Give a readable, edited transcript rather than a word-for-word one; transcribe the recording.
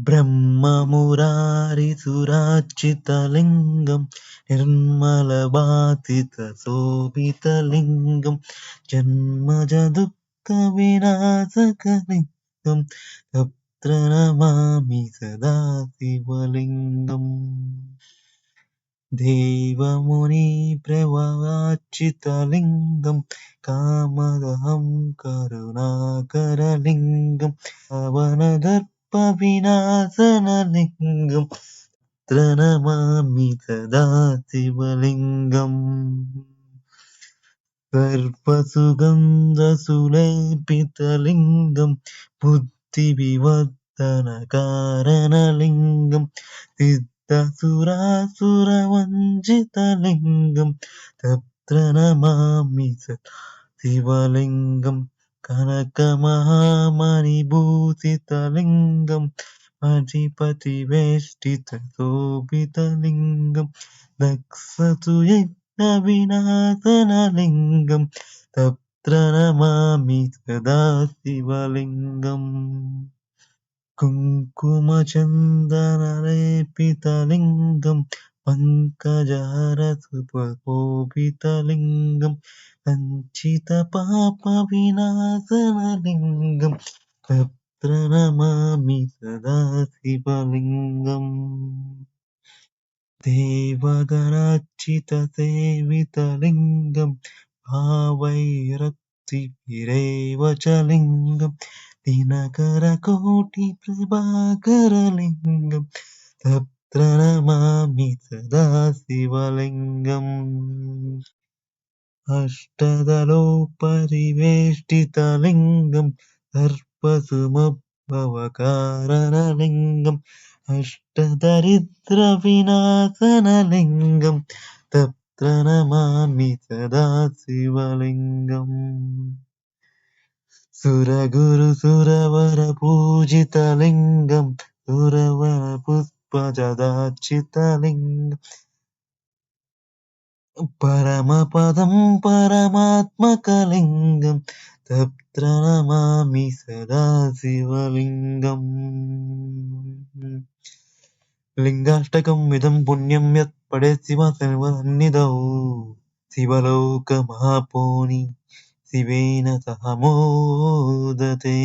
ब्रह्ममुरारिसुरार्चितलिङ्गं निर्मलबाधितशोभितलिङ्गं जन्मजदुःखविनाशकलिङ्गं तत्र नमामि सदा शिवलिङ्गम् देवमुनिप्रवरार्चितलिङ्गं कामदहं करुणाकरलिङ्गं पावनदर्पविनाशनलिङ्गं तत्र नमामि सदा शिवलिङ्गम् सर्वसुगन्धसुलेपितलिङ्गं बुद्धिविवर्धनकारणलिङ्गं सिद्धसुरासुरवञ्चितलिङ्गं तत्र नमामि शिवलिङ्गं कनकमहामणिभूषितलिङ्गं मणिपतिवेष्टितशोभितलिङ्गं दक्षसुयज्ञविनाशनलिङ्गं तत्र नमामि सदा शिवलिङ्गम् कुङ्कुमचन्दनलेपितलिङ्गं पङ्कजहरसुशोभितलिङ्गं सञ्चितपापविनाशनलिङ्गं तत्र नमामि सदा शिवलिङ्गम् देवगणार्चितसेवितलिङ्गं भावैरक्तिभिरेव च लिङ्गं दिनकरकोटिप्रभाकरलिङ्गं तत्र नमामि सदा शिवलिङ्गम् अष्टदलोपरिवेष्टितलिङ्गं सर्पसुमभवकारणलिङ्गम् अष्टदरिद्रविनाशनलिङ्गं तत्र नमामि सदा शिवलिङ्गम् सुरगुरुसुरवरपूजितलिङ्गं सुरवरपुष्पजदार्चितलिङ्गं परमपदं परमात्मकलिङ्गं तत्र नमामि सदा शिवलिङ्गम् लिङ्गाष्टकम् इदं पुण्यं यत् पठेत् शिवसन्निधौ शिवलोकमहापोनि शिवेन सह मोदते।